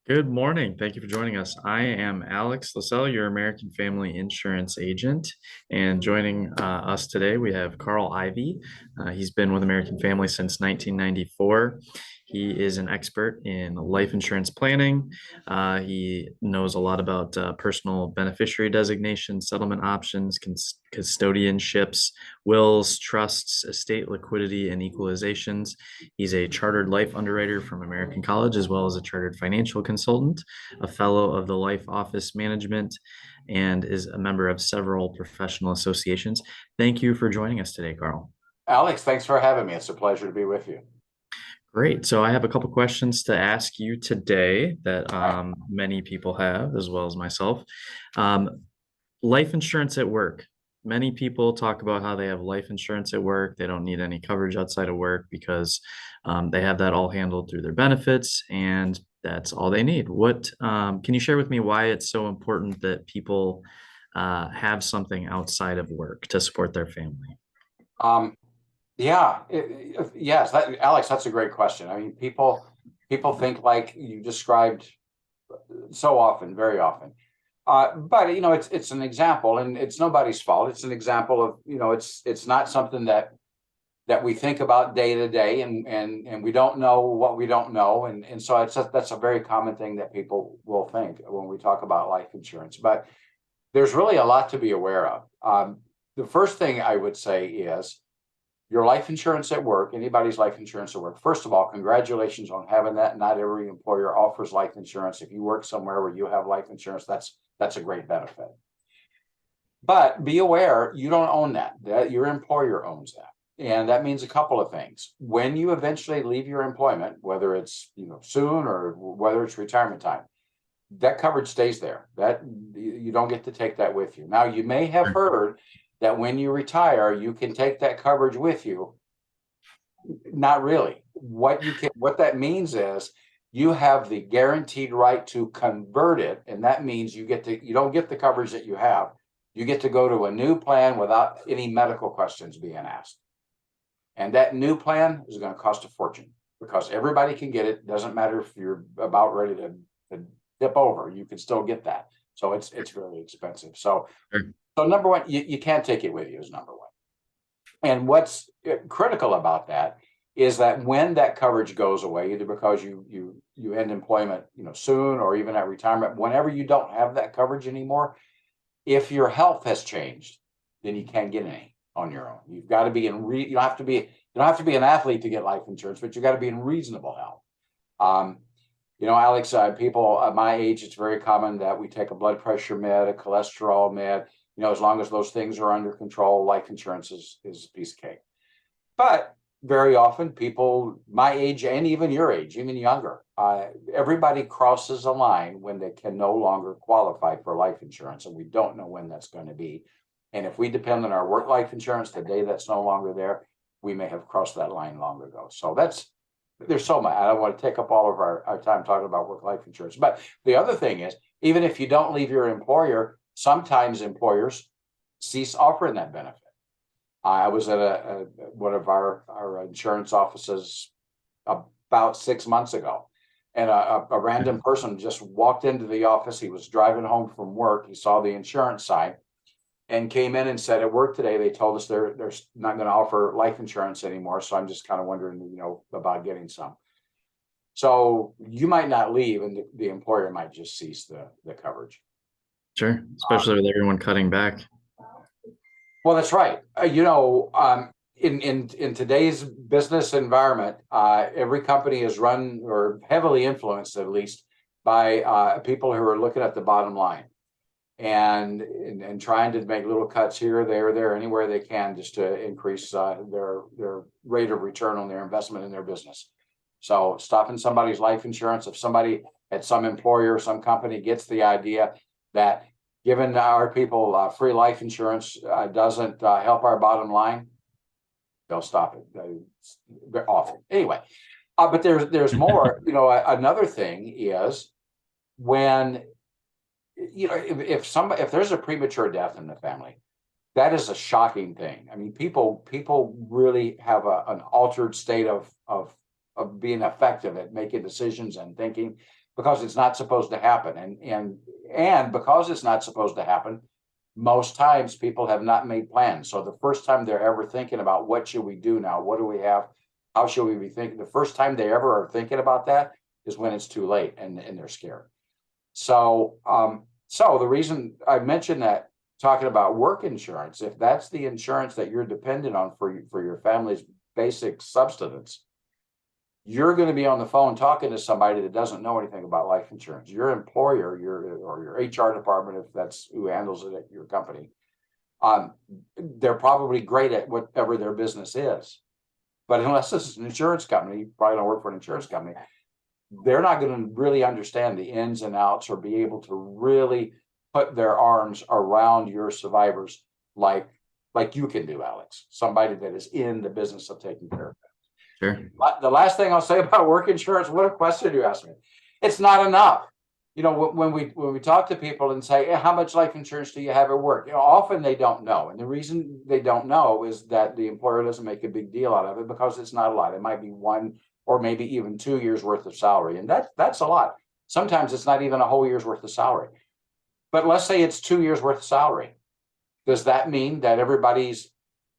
Good morning. Thank you for joining us. I am Alex Lasselle, your American Family Insurance agent. And joining us today, we have Carl Ivy. He's been with American Family since 1994. He is an expert in life insurance planning. He knows a lot about personal beneficiary designation, settlement options, custodianships, wills, trusts, estate liquidity, and equalizations. He's a chartered life underwriter from American College, as well as a chartered financial consultant, a fellow of the Life Office Management, and is a member of several professional associations. Thank you for joining us today, Carl. Alex, thanks for having me. It's a pleasure to be with you. Great. So I have a couple questions to ask you today that Right. many people have, as well as myself. Um, Life insurance at work. Many people talk about how they have life insurance at work. They don't need any coverage outside of work because they have that all handled through their benefits, and that's all they need. What can you share with me why it's so important that people have something outside of work to support their family? Um, yes, Alex, that's a great question. I mean, people think like you described so often, very often. But it's an example, and it's nobody's fault. It's an example of it's not something that we think about day to day, and we don't know what we don't know, and so that's a very common thing that people will think when we talk about life insurance. But there's really a lot to be aware of. The first thing I would say is your life insurance at work, anybody's life insurance at work. First of all, congratulations on having that. Not every employer offers life insurance. If you work somewhere where you have life insurance, that's a great benefit. But be aware, you don't own that. That your employer owns that. And that means a couple of things. When you eventually leave your employment, whether it's soon or whether it's retirement time, that coverage stays there. That you don't get to take that with you. Now, you may have heard that when you retire, you can take that coverage with you. Not really. What that means is you have the guaranteed right to convert it, and that means you don't get the coverage that you have. You get to go to a new plan without any medical questions being asked. And that new plan is going to cost a fortune because everybody can get it. Doesn't matter if you're about ready to dip over, you can still get that. So it's really expensive. So number one, you can't take it with you is number one. And what's critical about that is that when that coverage goes away, either because you end employment, soon, or even at retirement, whenever you don't have that coverage anymore, if your health has changed, then you can't get any on your own. You've got to be you don't have to be an athlete to get life insurance, but you got to be in reasonable health. Alex, people at my age, it's very common that we take a blood pressure med, a cholesterol med. As long as those things are under control, life insurance is a piece of cake. But very often, people my age and even your age, even younger, everybody crosses a line when they can no longer qualify for life insurance, and we don't know when that's going to be. And if we depend on our work life insurance, the day that's no longer there, we may have crossed that line long ago. So there's so much. I don't want to take up all of our time talking about work life insurance. But the other thing is, even if you don't leave your employer, sometimes employers cease offering that benefit. I was at one of our insurance offices about 6 months ago, and a random person just walked into the office. He was driving home from work. He saw the insurance sign and came in and said, at work today, they told us they're not going to offer life insurance anymore. So I'm just kind of wondering, about getting some. So you might not leave, and the employer might just cease the coverage. Sure, especially with everyone cutting back. Well, that's right. In today's business environment, every company is run or heavily influenced, at least, by people who are looking at the bottom line and trying to make little cuts here, there, anywhere they can, just to increase their rate of return on their investment in their business. So stopping somebody's life insurance, if somebody at some employer, some company gets the idea that giving our people free life insurance doesn't help our bottom line, they'll stop it. They're awful. Anyway, but there's more. Another thing is when if there's a premature death in the family, that is a shocking thing. I mean, people really have an altered state of being effective at making decisions and thinking. because it's not supposed to happen. And because it's not supposed to happen, most times people have not made plans. So the first time they're ever thinking about what should we do now? What do we have? How should we be thinking? The first time they ever are thinking about that is when it's too late and they're scared. So the reason I mentioned that, talking about work insurance, if that's the insurance that you're dependent on for your family's basic subsistence, you're going to be on the phone talking to somebody that doesn't know anything about life insurance. Your employer, or your HR department, if that's who handles it at your company, they're probably great at whatever their business is. But unless this is an insurance company, you probably don't work for an insurance company, they're not going to really understand the ins and outs or be able to really put their arms around your survivors like you can do, Alex, somebody that is in the business of taking care of them. Sure. The last thing I'll say about work insurance, what a question you asked me. It's not enough. You know, when we talk to people and say, hey, how much life insurance do you have at work? You know, often they don't know. And the reason they don't know is that the employer doesn't make a big deal out of it because it's not a lot. It might be 1 or maybe even 2 years worth of salary. And that's a lot. Sometimes it's not even a whole year's worth of salary. But let's say it's 2 years worth of salary. Does that mean that everybody's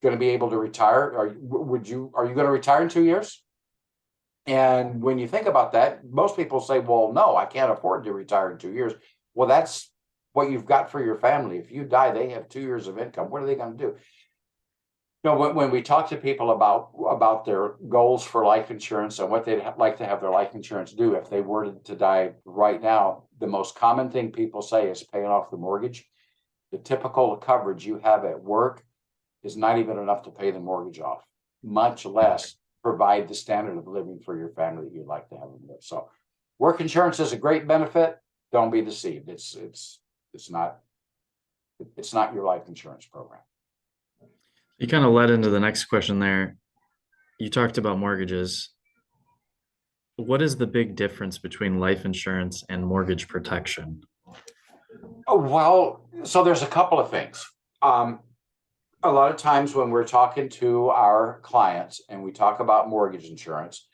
going to be able to retire? Are you going to retire in 2 years? And when you think about that, most people say, well, no, I can't afford to retire in 2 years. Well, that's what you've got for your family. If you die, they have 2 years of income. What are they going to do? You know, when we talk to people about their goals for life insurance and what they'd like to have their life insurance do if they were to die right now, the most common thing people say is paying off the mortgage. The typical coverage you have at work is not even enough to pay the mortgage off, much less provide the standard of living for your family that you'd like to have them live. So work insurance is a great benefit. Don't be deceived. It's not your life insurance program. You kind of led into the next question there. You talked about mortgages. What is the big difference between life insurance and mortgage protection? Oh, well, so there's a couple of things. A lot of times when we're talking to our clients and we talk about mortgage insurance,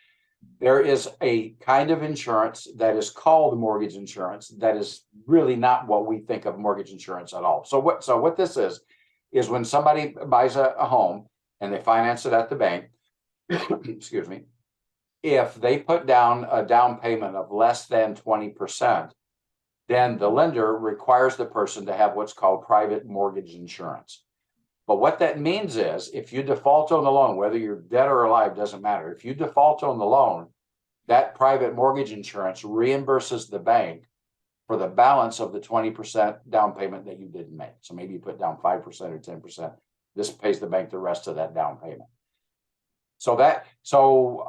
there is a kind of insurance that is called mortgage insurance that is really not what we think of mortgage insurance at all. So what this is when somebody buys a home and they finance it at the bank, excuse me, if they put down a down payment of less than 20%, then the lender requires the person to have what's called private mortgage insurance. But what that means is if you default on the loan, whether you're dead or alive, doesn't matter. If you default on the loan, that private mortgage insurance reimburses the bank for the balance of the 20% down payment that you didn't make. So maybe you put down 5% or 10%. This pays the bank the rest of that down payment. So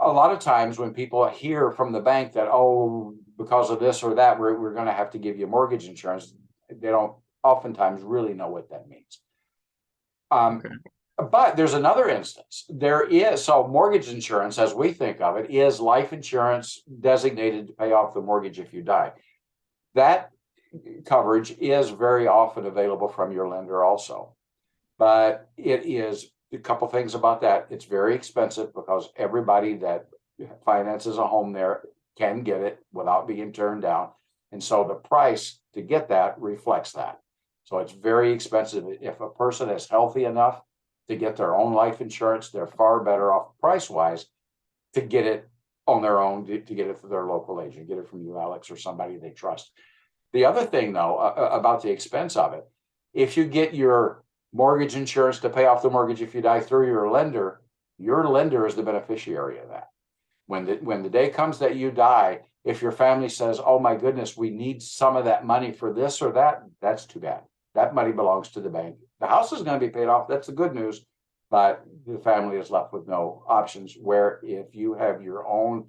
a lot of times when people hear from the bank that, oh, because of this or that, we're going to have to give you mortgage insurance, they don't oftentimes really know what that means. Okay. But there's another instance. So mortgage insurance, as we think of it, is life insurance designated to pay off the mortgage if you die. That coverage is very often available from your lender also. But it is a couple things about that. It's very expensive because everybody that finances a home there can get it without being turned down. And so the price to get that reflects that. So it's very expensive. If a person is healthy enough to get their own life insurance, they're far better off price-wise to get it on their own, to get it through their local agent, get it from you, Alex, or somebody they trust. The other thing, though, about the expense of it, if you get your mortgage insurance to pay off the mortgage if you die through your lender is the beneficiary of that. When the day comes that you die, if your family says, oh my goodness, we need some of that money for this or that, that's too bad. That money belongs to the bank. The house is going to be paid off. That's the good news. But the family is left with no options. Where if you have your own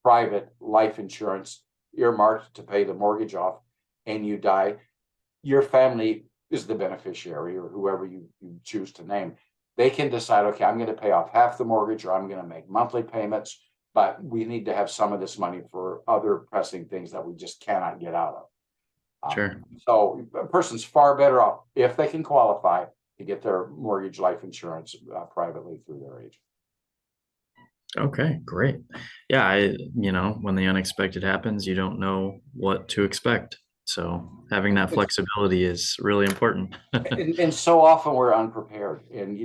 private life insurance earmarked to pay the mortgage off and you die, your family is the beneficiary, or whoever you choose to name. They can decide, okay, I'm going to pay off half the mortgage, or I'm going to make monthly payments, but we need to have some of this money for other pressing things that we just cannot get out of. Sure. So a person's far better off if they can qualify to get their mortgage life insurance privately through their agent. Okay, great. Yeah, when the unexpected happens, you don't know what to expect. So having that It's flexibility is really important. and so often we're unprepared, and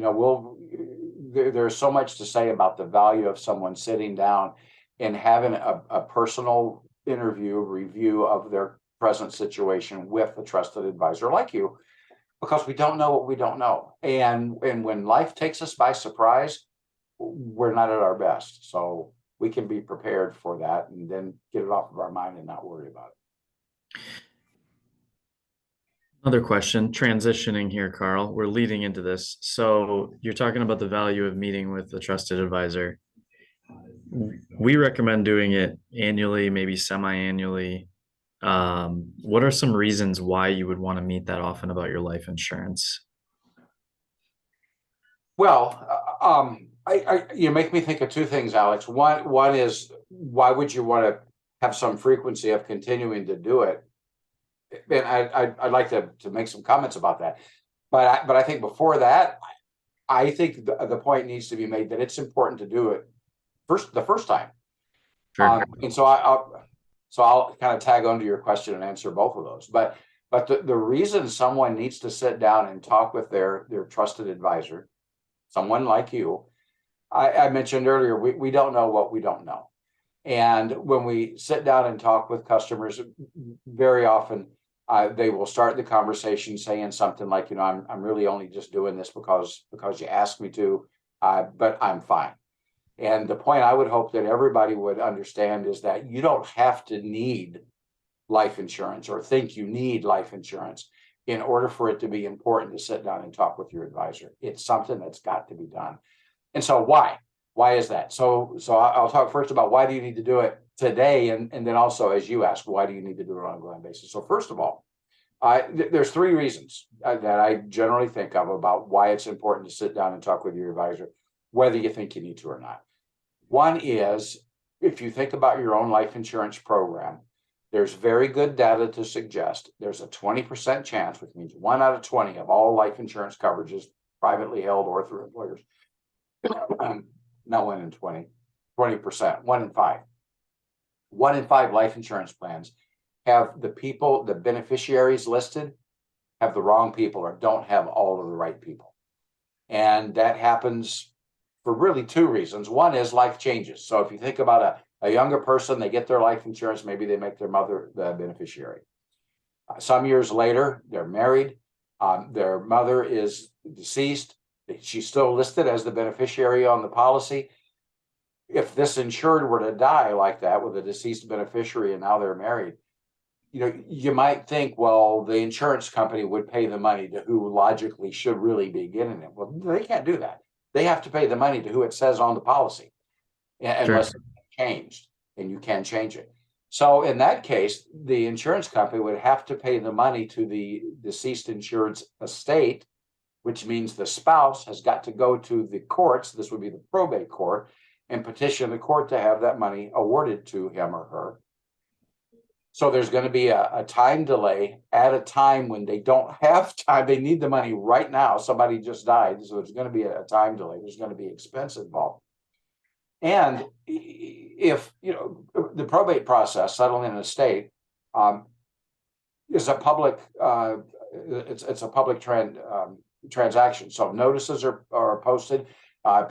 there's so much to say about the value of someone sitting down and having a personal interview review of their present situation with a trusted advisor like you, because we don't know what we don't know, and when life takes us by surprise, we're not at our best. So we can be prepared for that and then get it off of our mind and not worry about it. Another question, transitioning here, Carl. We're leading into this. So you're talking about the value of meeting with a trusted advisor. We recommend doing it annually, maybe semi-annually. What are some reasons why you would want to meet that often about your life insurance? Well, you make me think of two things, Alex. One is, why would you want to have some frequency of continuing to do it? And I'd like to make some comments about that. But I think before that, I think the point needs to be made that it's important to do it the first time. Sure. And so I'll kind of tag onto your question and answer both of those. But the reason someone needs to sit down and talk with their trusted advisor, someone like you, I mentioned earlier, we don't know what we don't know. And when we sit down and talk with customers, very often they will start the conversation saying something like, I'm really only just doing this because you asked me to, but I'm fine. And the point I would hope that everybody would understand is that you don't have to need life insurance or think you need life insurance in order for it to be important to sit down and talk with your advisor. It's something that's got to be done. And so why? Why is that? So I'll talk first about why do you need to do it today, and then also, as you ask, why do you need to do it on an ongoing basis? So first of all, there's three reasons that I generally think of about why it's important to sit down and talk with your advisor, whether you think you need to or not. One is, if you think about your own life insurance program, there's very good data to suggest there's a 20% chance, which means 1 out of 20 of all life insurance coverages, privately held or through employers, not 1 in 20, 20%, 1 in 5. 1 in 5 life insurance plans have the beneficiaries listed, have the wrong people or don't have all of the right people. And that happens for really two reasons. One is life changes. So if you think about a younger person, they get their life insurance, maybe they make their mother the beneficiary. Some years later, they're married. Their mother is deceased. She's still listed as the beneficiary on the policy. If this insured were to die like that with a deceased beneficiary and now they're married, you might think, well, the insurance company would pay the money to who logically should really be getting it. Well, they can't do that. They have to pay the money to who it says on the policy, Sure. unless it's changed, and you can change it. So in that case, the insurance company would have to pay the money to the deceased insured's estate, which means the spouse has got to go to the courts. This would be the probate court, and petition the court to have that money awarded to him or her. So there's going to be a time delay at a time when they don't have time. They need the money right now. Somebody just died. So there's going to be a time delay. There's going to be expense involved. And if, the probate process, settling an estate, is a public, it's a public transaction. So notices are posted.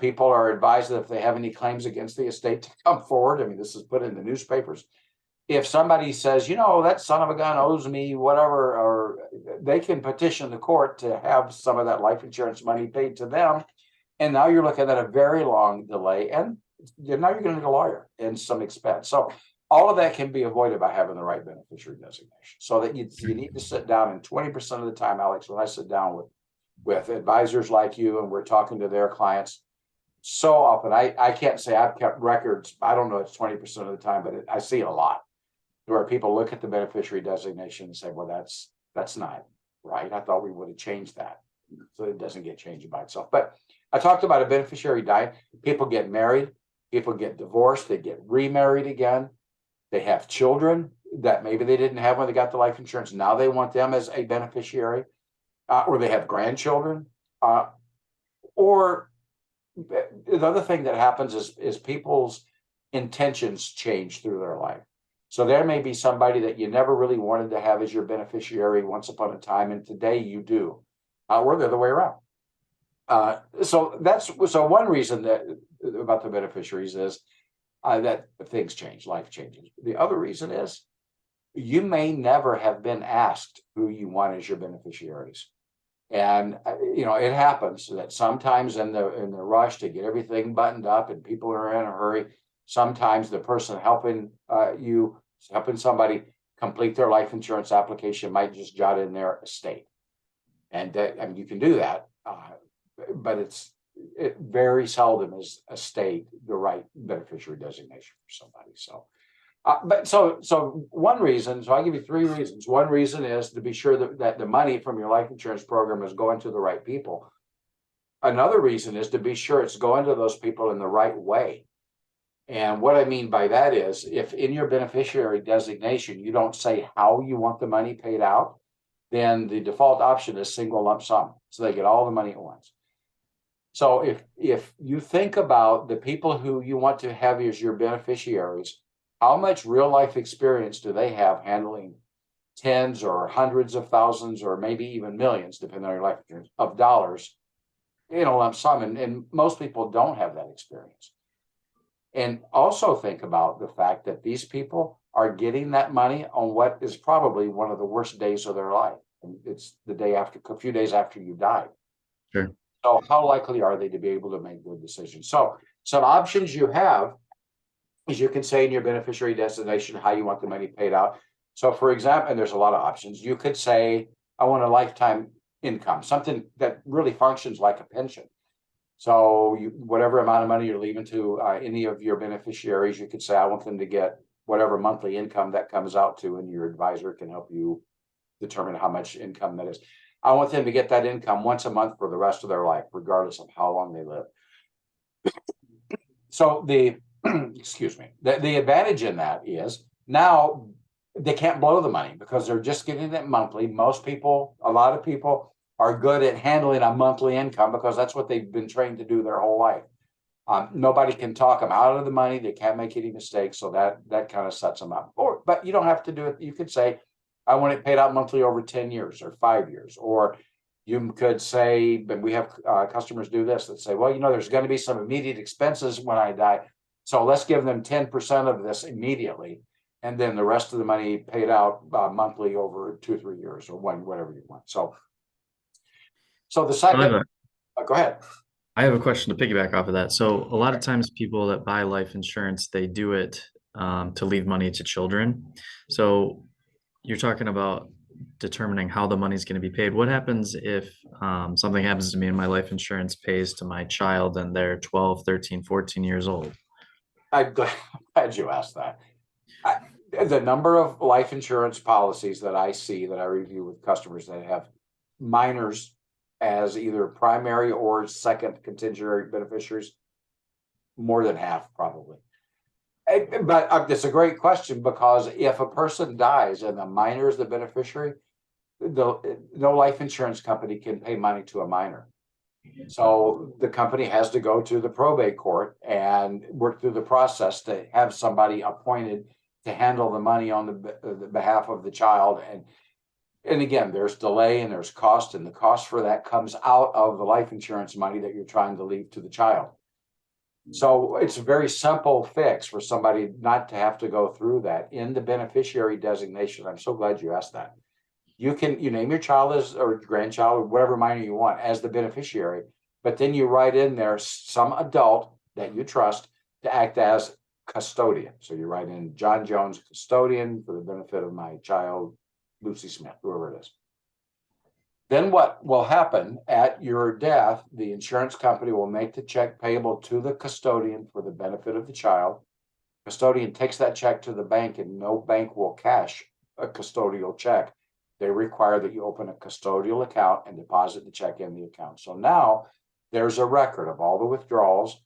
People are advised that if they have any claims against the estate to come forward. I mean, this is put in the newspapers. If somebody says, that son of a gun owes me whatever, or they can petition the court to have some of that life insurance money paid to them. And now you're looking at a very long delay, and now you're going to need a lawyer and some expense. So all of that can be avoided by having the right beneficiary designation. So that you need to sit down, and 20% of the time, Alex, when I sit down with advisors like you and we're talking to their clients, so often I can't say I've kept records. I don't know, it's 20% of the time, but I see it a lot, where people look at the beneficiary designation and say, well, that's not right. I thought we would have changed that. So it doesn't get changed by itself. But I talked about a beneficiary dying. People get married, people get divorced, they get remarried again. They have children that maybe they didn't have when they got the life insurance. Now they want them as a beneficiary, or they have grandchildren, or the other thing that happens is people's intentions change through their life. So there may be somebody that you never really wanted to have as your beneficiary once upon a time, and today you do. Or the other way around. So one reason that about the beneficiaries is that things change, life changes. The other reason is you may never have been asked who you want as your beneficiaries. And it happens that sometimes in the rush to get everything buttoned up and people are in a hurry, sometimes the person helping somebody complete their life insurance application might just jot in their estate. And you can do that, but it very seldom is estate the right beneficiary designation for somebody. So one reason, so I'll give you three reasons. One reason is to be sure that the money from your life insurance program is going to the right people. Another reason is to be sure it's going to those people in the right way. And what I mean by that is if in your beneficiary designation, you don't say how you want the money paid out, then the default option is single lump sum. So they get all the money at once. So if you think about the people who you want to have as your beneficiaries, how much real life experience do they have handling tens or hundreds of thousands or maybe even millions, depending on your life insurance, of dollars in a lump sum? And most people don't have that experience. And also think about the fact that these people are getting that money on what is probably one of the worst days of their life. And it's the day after, a few days after you died. Sure. So how likely are they to be able to make good decisions? So some options you have is you can say in your beneficiary designation how you want the money paid out. So for example, and there's a lot of options, you could say, I want a lifetime income, something that really functions like a pension. So whatever amount of money you're leaving to any of your beneficiaries, you could say, I want them to get whatever monthly income that comes out to, and your advisor can help you determine how much income that is. I want them to get that income once a month for the rest of their life, regardless of how long they live. So excuse me, the advantage in that is now they can't blow the money because they're just getting it monthly. A lot of people are good at handling a monthly income because that's what they've been trained to do their whole life. Nobody can talk them out of the money. They can't make any mistakes. So that kind of sets them up. But you don't have to do it. You could say, I want it paid out monthly over 10 years or 5 years. Or you could say, but we have customers do this that say, well, there's going to be some immediate expenses when I die. So let's give them 10% of this immediately. And then the rest of the money paid out monthly over 2 or 3 years or whatever you want. So the second, go ahead. I have a question to piggyback off of that. So a lot of times people that buy life insurance, they do it to leave money to children. So you're talking about determining how the money's going to be paid. What happens if something happens to me and my life insurance pays to my child and they're 12, 13, 14 years old? I'm glad you asked that. The number of life insurance policies that I see that I review with customers that have minors as either primary or second contingent beneficiaries, more than half probably. But it's a great question because if a person dies and the minor is the beneficiary, no life insurance company can pay money to a minor. So the company has to go to the probate court and work through the process to have somebody appointed to handle the money on the behalf of the child. And again, there's delay and there's cost, and the cost for that comes out of the life insurance money that you're trying to leave to the child. So it's a very simple fix for somebody not to have to go through that in the beneficiary designation. I'm so glad you asked that. You name your child as or grandchild or whatever minor you want as the beneficiary, but then you write in there some adult that you trust to act as custodian. So you write in John Jones, custodian for the benefit of my child, Lucy Smith, whoever it is. Then what will happen at your death, the insurance company will make the check payable to the custodian for the benefit of the child. Custodian takes that check to the bank, and no bank will cash a custodial check. They require that you open a custodial account and deposit the check in the account. So now there's a record of all the withdrawals.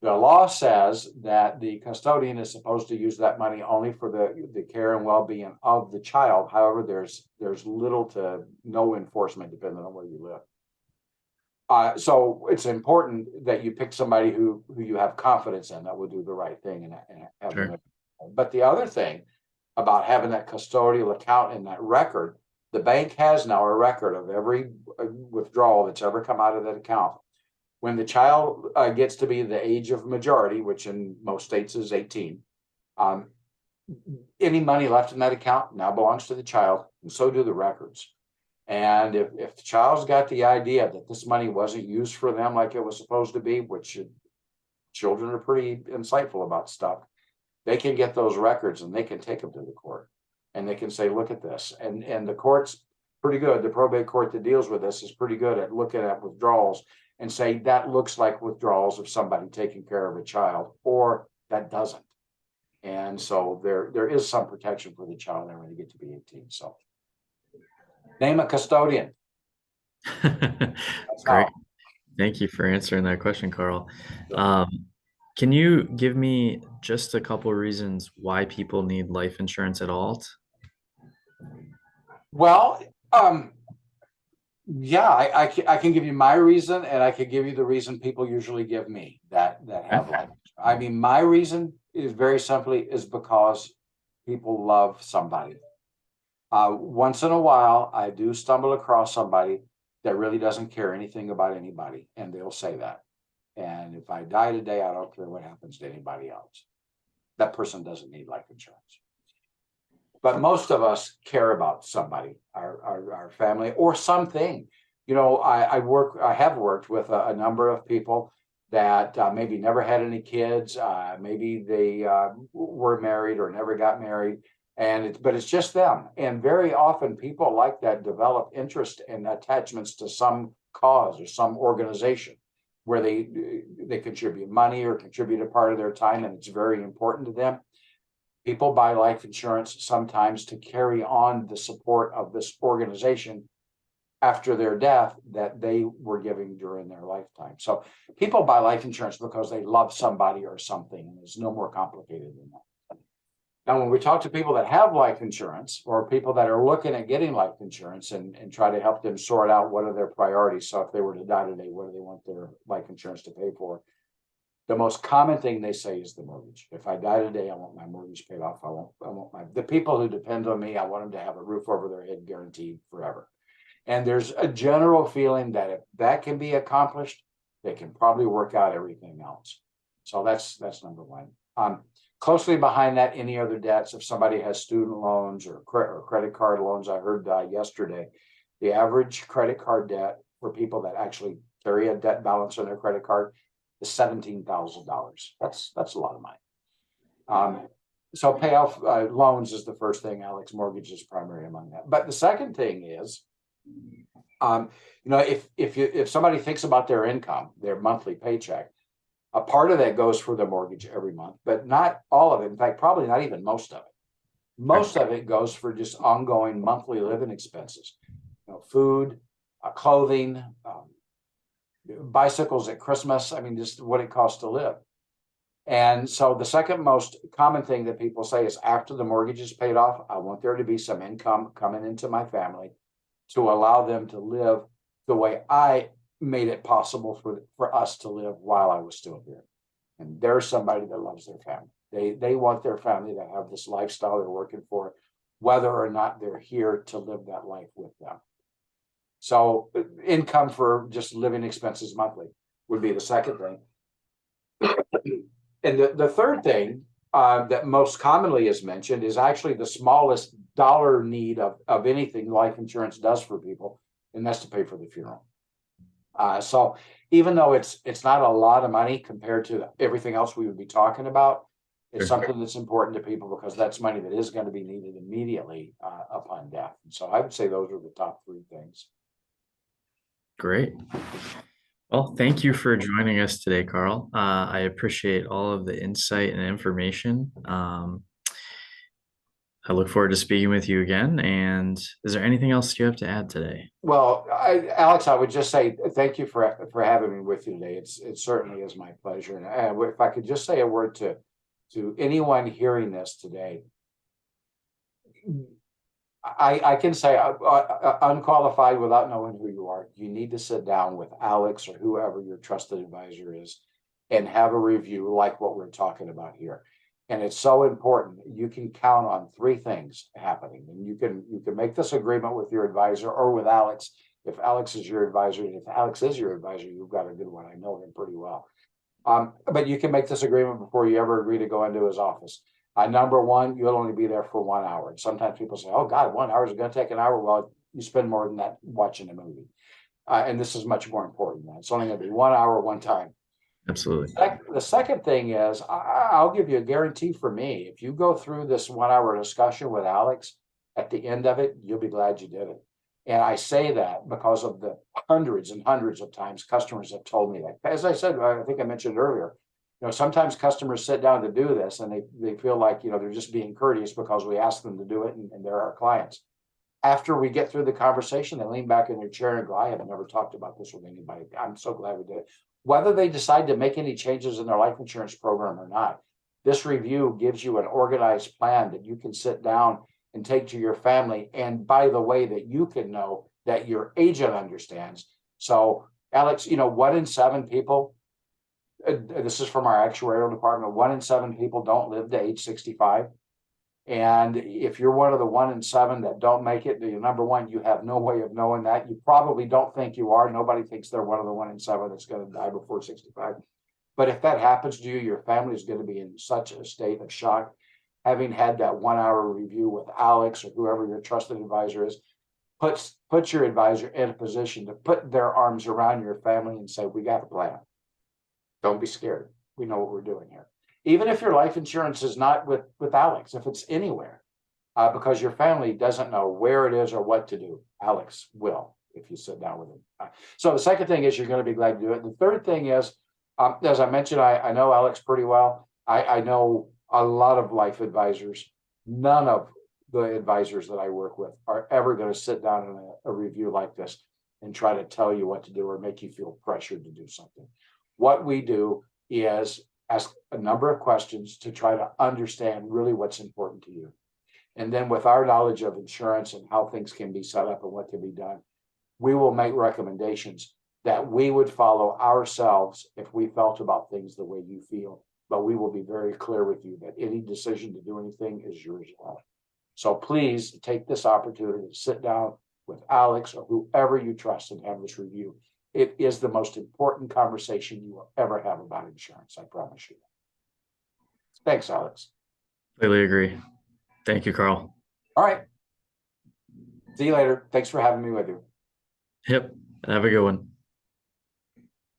The law says that the custodian is supposed to use that money only for the care and well-being of the child. However, there's little to no enforcement depending on where you live. So it's important that you pick somebody who you have confidence in that will do the right thing and have Sure. them. But the other thing about having that custodial account and that record, the bank has now a record of every withdrawal that's ever come out of that account. When the child gets to be the age of majority, which in most states is 18, um, any money left in that account now belongs to the child, and so do the records. And if the child's got the idea that this money wasn't used for them like it was supposed to be, which children are pretty insightful about stuff, they can get those records and they can take them to the court. And they can say, look at this. And the court's pretty good. The probate court that deals with this is pretty good at looking at withdrawals and say that looks like withdrawals of somebody taking care of a child, or that doesn't. And so there is some protection for the child there when they get to be 18. So name a custodian. That's Great. how. Thank you for answering that question, Carl. Sure. Um, can you give me just a couple reasons why people need life insurance at all? Well, yeah, I can give you my reason, and I can give you the reason people usually give me that have Okay. life. I mean, my reason is very simply is because people love somebody. Once in a while, I do stumble across somebody that really doesn't care anything about anybody, and they'll say that. And if I die today, I don't care what happens to anybody else. That person doesn't need life insurance. But most of us care about somebody, our family or something. You know, I have worked with a number of people that maybe never had any kids, maybe they were married or never got married, but it's just them. And very often people like that develop interest and attachments to some cause or some organization where they contribute money or contribute a part of their time, and it's very important to them. People buy life insurance sometimes to carry on the support of this organization after their death that they were giving during their lifetime. So people buy life insurance because they love somebody or something, and it's no more complicated than that. Now, when we talk to people that have life insurance or people that are looking at getting life insurance and try to help them sort out what are their priorities. So if they were to die today, what do they want their life insurance to pay for? The most common thing they say is the mortgage. If I die today, I want my mortgage paid off. I want the people who depend on me, I want them to have a roof over their head guaranteed forever. And there's a general feeling that if that can be accomplished, they can probably work out everything else. So that's number one. Closely behind that, any other debts. If somebody has student loans or credit card loans, I heard yesterday, the average credit card debt for people that actually carry a debt balance on their credit card is $17,000. That's a lot of money. So pay off loans is the first thing. Alex, mortgage is primary among that. But the second thing is, if somebody thinks about their income, their monthly paycheck, a part of that goes for the mortgage every month, but not all of it. In fact, probably not even most of it. Most of it goes for just ongoing monthly living expenses, food, clothing, bicycles at Christmas. I mean, just what it costs to live. And so the second most common thing that people say is after the mortgage is paid off, I want there to be some income coming into my family to allow them to live the way I made it possible for us to live while I was still here. And there's somebody that loves their family. They want their family to have this lifestyle they're working for, whether or not they're here to live that life with them. So income for just living expenses monthly would be the second thing. And the third thing that most commonly is mentioned is actually the smallest dollar need of anything life insurance does for people, and that's to pay for the funeral. So even though it's not a lot of money compared to everything else we would be talking about, it's Sure. something that's important to people because that's money that is going to be needed immediately upon death. And so I would say those are the top three things. Great. Well, thank you for joining us today, Carl. I appreciate all of the insight and information. I look forward to speaking with you again. And is there anything else you have to add today? Well, Alex, I would just say thank you for having me with you today. It certainly is my pleasure. And if I could just say a word to anyone hearing this today, I can say unqualified without knowing who you are. You need to sit down with Alex or whoever your trusted advisor is and have a review like what we're talking about here. And it's so important. You can count on three things happening, and you can make this agreement with your advisor or with Alex. If Alex is your advisor, and if Alex is your advisor, you've got a good one. I know him pretty well. But you can make this agreement before you ever agree to go into his office. Number one, you'll only be there for 1 hour. And sometimes people say, "Oh God, 1 hour is going to take an hour." Well, you spend more than that watching a movie, and this is much more important. Than that. It's only going to be 1 hour one time. Absolutely. The second thing is, I'll give you a guarantee for me. If you go through this 1 hour discussion with Alex, at the end of it, you'll be glad you did it. And I say that because of the hundreds and hundreds of times customers have told me that. As I said, I think I mentioned earlier, sometimes customers sit down to do this and they feel like, they're just being courteous because we ask them to do it and they're our clients. After we get through the conversation, they lean back in their chair and go, "I have never talked about this with anybody. I'm so glad we did it." Whether they decide to make any changes in their life insurance program or not, this review gives you an organized plan that you can sit down and take to your family. And by the way, that you can know that your agent understands. So, Alex, 1 in 7 people, this is from our actuarial department, 1 in 7 people don't live to age 65. And if you're one of the 1 in 7 that don't make it, number one, you have no way of knowing that. You probably don't think you are. Nobody thinks they're one of the 1 in 7 that's going to die before 65. But if that happens to you, your family is going to be in such a state of shock. Having had that 1 hour review with Alex or whoever your trusted advisor is, puts your advisor in a position to put their arms around your family and say, "We got a plan. Don't be scared. We know what we're doing here." Even if your life insurance is not with Alex, if it's anywhere, because your family doesn't know where it is or what to do, Alex will if you sit down with him. So the second thing is you're going to be glad to do it. The third thing is, as I mentioned, I know Alex pretty well. I know a lot of life advisors. None of the advisors that I work with are ever going to sit down in a review like this and try to tell you what to do or make you feel pressured to do something. What we do is ask a number of questions to try to understand really what's important to you. And then with our knowledge of insurance and how things can be set up and what can be done, we will make recommendations that we would follow ourselves if we felt about things the way you feel. But we will be very clear with you that any decision to do anything is yours alone. So please take this opportunity to sit down with Alex or whoever you trust and have this review. It is the most important conversation you will ever have about insurance. I promise you. Thanks, Alex. Completely agree. Thank you, Carl. All right. See you later. Thanks for having me with you. Yep. Have a good one.